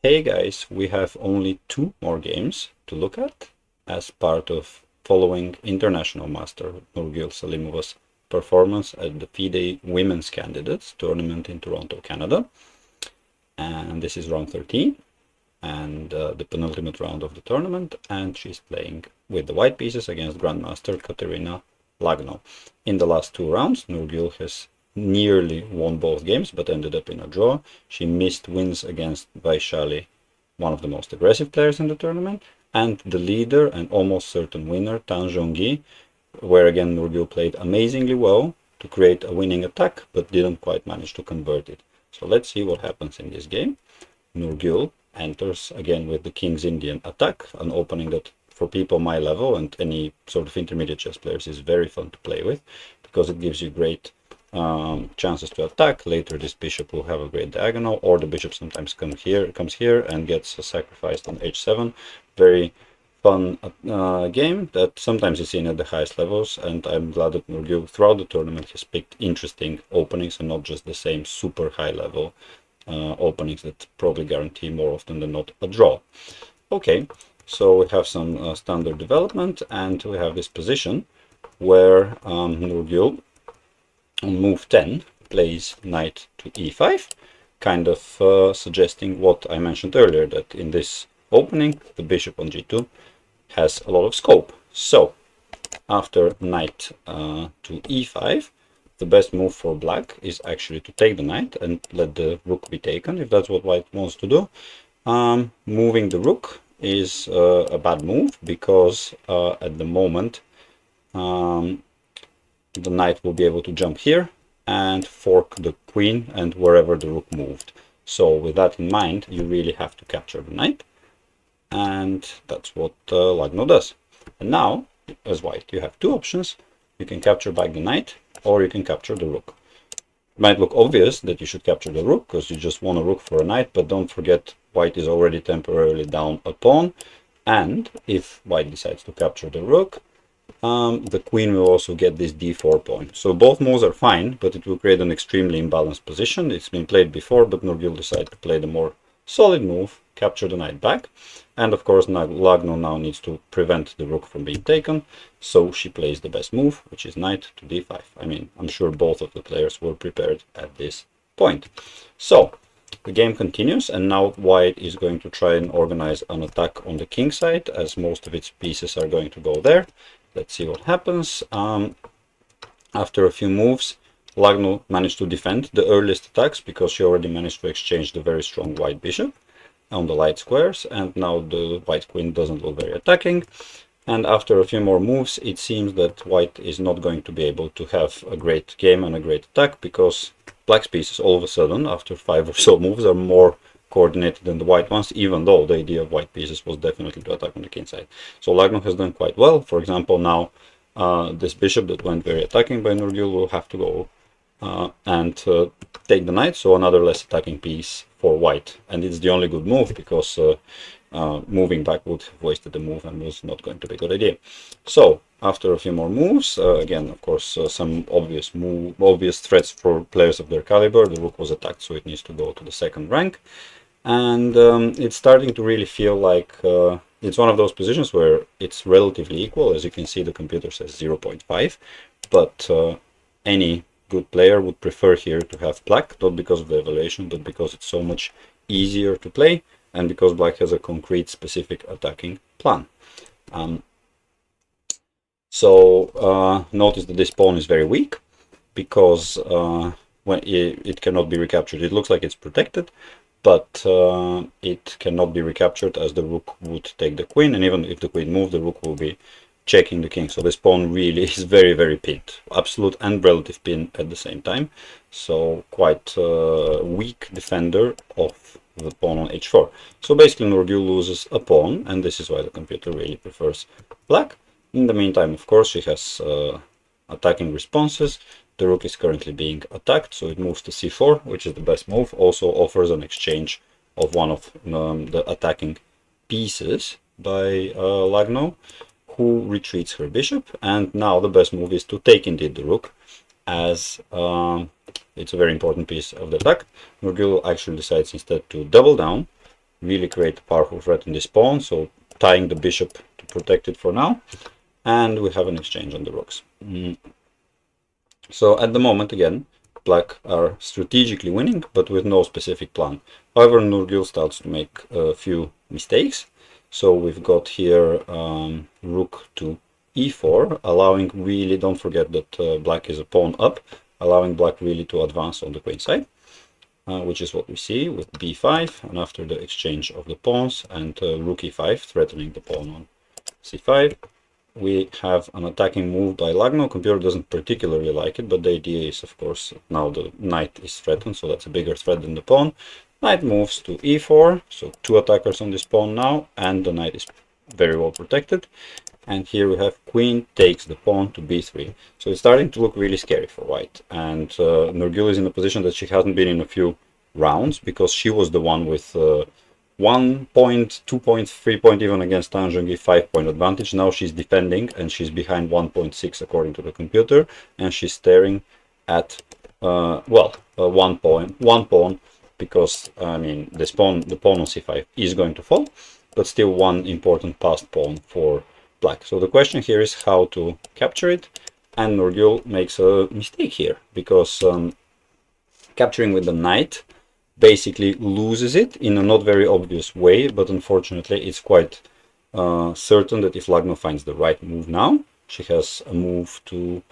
Hey guys, we have only two more games to look at as part of following international master Nurgül Salimova's performance at the FIDE Women's Candidates tournament in Toronto, Canada. And this is round 13 and the penultimate round of the tournament, and she's playing with the white pieces against Grandmaster Katerina Lagno. In the last two rounds, Nurgül has nearly won both games but ended up in a draw. She missed wins against Vaishali, one of the most aggressive players in the tournament, and the leader and almost certain winner, Tan Zhongyi, where again Nurgül played amazingly well to create a winning attack but didn't quite manage to convert it. So let's see what happens in this game. Nurgül enters again with the King's Indian attack, an opening that for people my level and any sort of intermediate chess players is very fun to play with because it gives you great chances to attack. Later this bishop will have a great diagonal, or the bishop sometimes comes here and gets sacrificed on h7. Very fun game that sometimes is seen at the highest levels, and I'm glad that Nurgül throughout the tournament has picked interesting openings and not just the same super high level openings that probably guarantee more often than not a draw. Okay, so we have some standard development, and we have this position where Nurgül on move 10 plays knight to e5, kind of suggesting what I mentioned earlier, that in this opening the bishop on g2 has a lot of scope. So after knight to e5, the best move for black is actually to take the knight and let the rook be taken, if that's what white wants to do. Moving the rook is a bad move because at the moment the knight will be able to jump here and fork the queen and wherever the rook moved. So with that in mind, you really have to capture the knight, and that's what Lagno does. And now, as white, you have two options. You can capture back the knight, or you can capture the rook. It might look obvious that you should capture the rook because you just want a rook for a knight, but don't forget white is already temporarily down a pawn, and if white decides to capture the rook, the queen will also get this d4 pawn. So both moves are fine, but it will create an extremely imbalanced position. It's been played before, but Nurgül decided to play the more solid move, capture the knight back. And of course, Lagno now needs to prevent the rook from being taken, so she plays the best move, which is knight to d5. I mean, I'm sure both of the players were prepared at this point. So the game continues, and now white is going to try and organize an attack on the king side, as most of its pieces are going to go there. Let's see what happens. After a few moves, Lagno managed to defend the earliest attacks because she already managed to exchange the very strong white bishop on the light squares, and now the white queen doesn't look very attacking. And after a few more moves, it seems that white is not going to be able to have a great game and a great attack, because black's pieces all of a sudden, after 5 or so moves, are more coordinated than the white ones, even though the idea of white pieces was definitely to attack on the king side. So Lagno has done quite well. For example, now this bishop that went very attacking by Nurgül will have to go and take the knight, so another less attacking piece for white. And it's the only good move, because moving back would have wasted the move and was not going to be a good idea. So after a few more moves, again, of course, some obvious threats for players of their caliber. The rook was attacked, so it needs to go to the second rank. And it's starting to really feel like it's one of those positions where it's relatively equal. As you can see, the computer says 0.5, but any good player would prefer here to have black, not because of the evaluation, but because it's so much easier to play, and because black has a concrete, specific attacking plan. Notice that this pawn is very weak, because when it cannot be recaptured. It looks like it's protected, but it cannot be recaptured, as the rook would take the queen, and even if the queen moves, the rook will be checking the king. So this pawn really is very, very pinned, absolute and relative pin at the same time. So quite weak defender of the pawn on h4. So basically Nurgül loses a pawn, and this is why the computer really prefers black. In the meantime, of course, she has attacking responses. The rook is currently being attacked, so it moves to c4, which is the best move. Also offers an exchange of one of the attacking pieces by Lagno, who retreats her bishop. And now the best move is to take indeed the rook, as it's a very important piece of the attack. Nurgül actually decides instead to double down really create a powerful threat in this pawn, so tying the bishop to protect it for now, and we have an exchange on the rooks. So at the moment, again, black are strategically winning, but with no specific plan. However, Nurgül starts to make a few mistakes. So we've got here rook to e4, allowing really, don't forget that black is a pawn up, allowing black really to advance on the queen side, which is what we see with b5, and after the exchange of the pawns, and rook e5, threatening the pawn on c5. We have an attacking move by Lagno. Computer doesn't particularly like it, but the idea is, of course, now the knight is threatened, so that's a bigger threat than the pawn. Knight moves to e4, so two attackers on this pawn now, and the knight is very well protected. And here we have queen takes the pawn to b3. So it's starting to look really scary for white. And Nurgül is in a position that she hasn't been in a few rounds, because she was the one with 1 point, 2 point, 3 point even against Tan Zhongyi, 5 point advantage. Now she's defending and she's behind 1.6 according to the computer, and she's staring at one pawn, because I mean the pawn on c5 is going to fall, but still one important passed pawn for black. So the question here is how to capture it, and Nurgül makes a mistake here, because capturing with the knight basically loses it in a not very obvious way, but unfortunately it's quite certain that if Lagno finds the right move now, she has a move to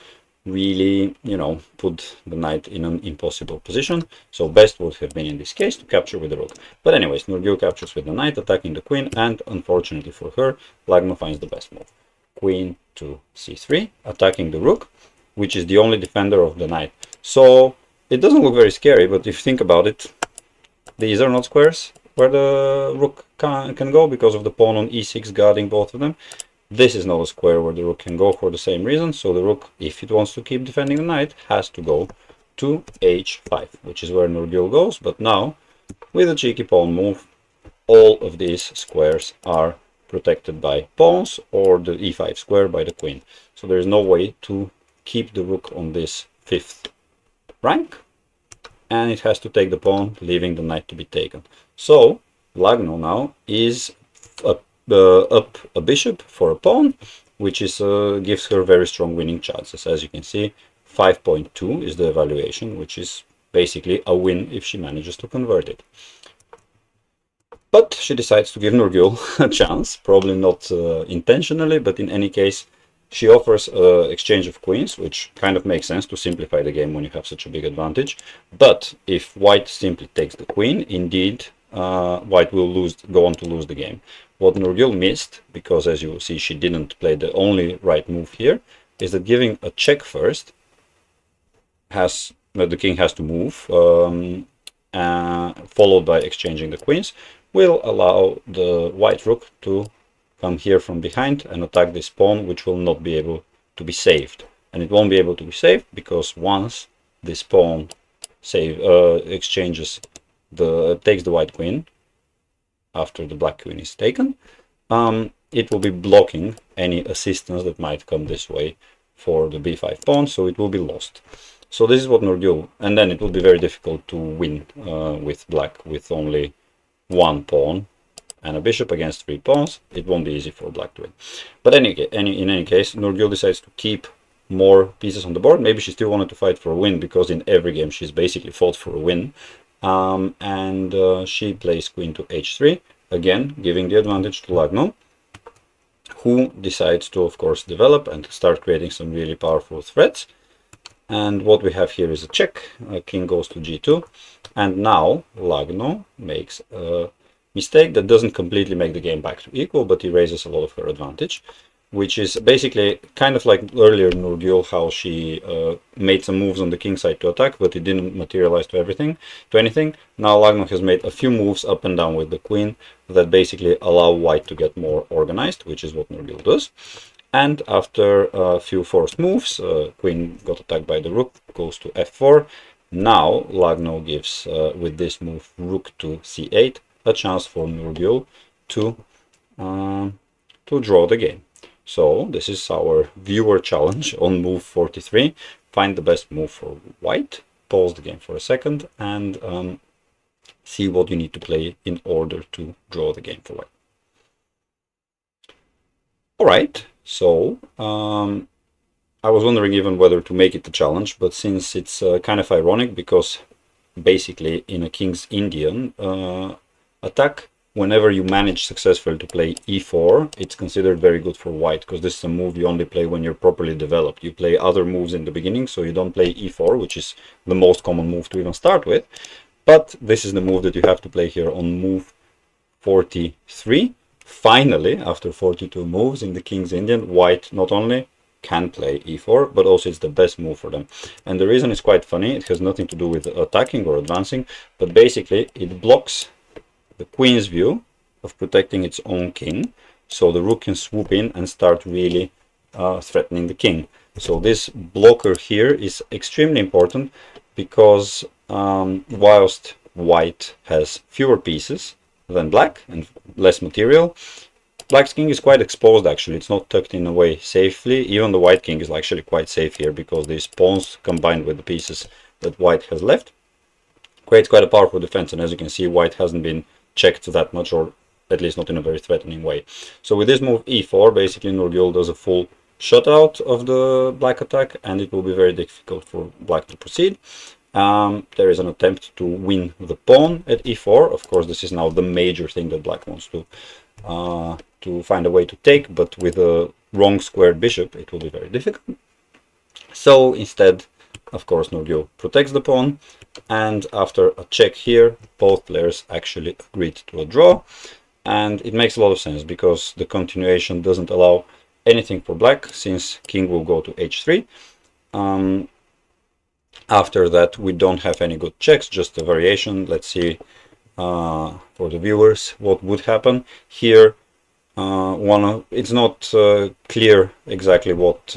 really, you know, put the knight in an impossible position. So best would have been in this case to capture with the rook. But anyways, Nurgül captures with the knight, attacking the queen, and unfortunately for her, Lagno finds the best move. Queen to c3, attacking the rook, which is the only defender of the knight. So it doesn't look very scary, but if you think about it, these are not squares where the rook can go, because of the pawn on e6 guarding both of them. This is not a square where the rook can go for the same reason, so the rook, if it wants to keep defending the knight, has to go to h5, which is where Nurgül goes. But now, with a cheeky pawn move, all of these squares are protected by pawns, or the e5 square by the queen. So there is no way to keep the rook on this 5th rank, and it has to take the pawn, leaving the knight to be taken. So Lagno now is up a bishop for a pawn, which is gives her very strong winning chances. As you can see, 5.2 is the evaluation, which is basically a win if she manages to convert it. But she decides to give Nurgül a chance, probably not intentionally, but in any case, she offers an exchange of queens, which kind of makes sense to simplify the game when you have such a big advantage. But if white simply takes the queen, indeed, white will go on to lose the game. What Nurgül missed, because as you will see, she didn't play the only right move here, is that giving a check first the king has to move, followed by exchanging the queens, will allow the white rook to come here from behind and attack this pawn, which will not be able to be saved. And it won't be able to be saved because once this pawn exchanges takes the white queen after the black queen is taken, it will be blocking any assistance that might come this way for the b5 pawn, so it will be lost. So this is what Nurgül, and then it will be very difficult to win with black with only one pawn and a bishop against 3 pawns. It won't be easy for black to win. But in any case, Nurgül decides to keep more pieces on the board. Maybe she still wanted to fight for a win, because in every game she's basically fought for a win. She plays queen to h3, again giving the advantage to Lagno, who decides to, of course, develop and start creating some really powerful threats. And what we have here is a check. King goes to g2, and now Lagno makes a mistake that doesn't completely make the game back to equal, but erases a lot of her advantage, which is basically kind of like earlier Nurgül, how she made some moves on the king side to attack, but it didn't materialize to anything. Now Lagno has made a few moves up and down with the queen that basically allow white to get more organized, which is what Nurgül does. And after a few forced moves, queen got attacked by the rook, goes to f4. Now Lagno gives, with this move, rook to c8, a chance for Nurgül to draw the game. So this is our viewer challenge on move 43. Find the best move for white, pause the game for a second, and see what you need to play in order to draw the game for white. All right, so I was wondering even whether to make it a challenge, but since it's kind of ironic, because basically in a King's Indian attack, whenever you manage successfully to play e4, it's considered very good for white, because this is a move you only play when you're properly developed. You play other moves in the beginning, so you don't play e4, which is the most common move to even start with. But this is the move that you have to play here on move 43. Finally, after 42 moves in the King's Indian, white not only can play e4, but also it's the best move for them. And the reason is quite funny. It has nothing to do with attacking or advancing, but basically it blocks the queen's view of protecting its own king, so the rook can swoop in and start really threatening the king. So this blocker here is extremely important, because whilst white has fewer pieces than black and less material, black's king is quite exposed actually. It's not tucked in away safely. Even the white king is actually quite safe here, because these pawns combined with the pieces that white has left creates quite a powerful defense. And as you can see, white hasn't been checked that much, or at least not in a very threatening way. So with this move e4, basically Nurgul does a full shutout of the black attack, and it will be very difficult for black to proceed. There is an attempt to win the pawn at e4. Of course, this is now the major thing that black wants to find a way to take, but with a wrong squared bishop, it will be very difficult. So instead, of course, Nurgul protects the pawn, and after a check here, both players actually agreed to a draw. And it makes a lot of sense, because the continuation doesn't allow anything for black, since king will go to h3. After that, we don't have any good checks, just a variation. Let's see for the viewers what would happen here. It's not clear exactly what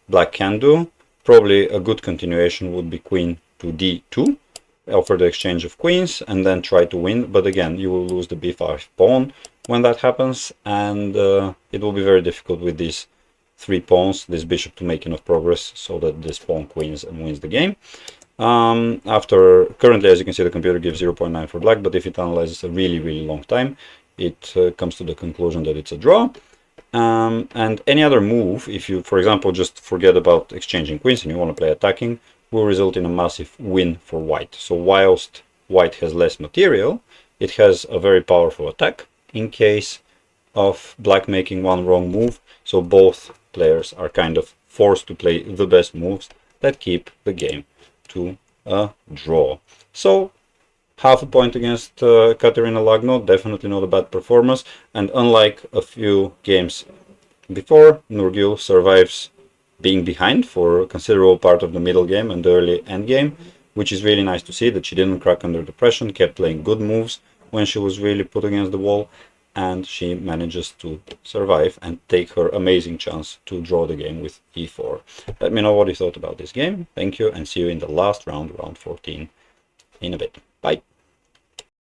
black can do. Probably a good continuation would be queen to d2, offer the exchange of queens, and then try to win. But again, you will lose the b5 pawn when that happens, and it will be very difficult with these 3 pawns, this bishop, to make enough progress so that this pawn queens and wins the game. Currently, as you can see, the computer gives 0.9 for black, but if it analyzes a really long time, it comes to the conclusion that it's a draw. And any other move, if you, for example, just forget about exchanging queens and you want to play attacking, will result in a massive win for white. So whilst white has less material, it has a very powerful attack in case of black making one wrong move. So both players are kind of forced to play the best moves that keep the game to a draw. So half a point against Katerina Lagno, definitely not a bad performance. And unlike a few games before, Nurgul survives being behind for a considerable part of the middle game and the early end game, which is really nice to see, that she didn't crack under the pressure, kept playing good moves when she was really put against the wall, and she manages to survive and take her amazing chance to draw the game with e4. Let me know what you thought about this game. Thank you, and see you in the last round, round 14, in a bit. Bye.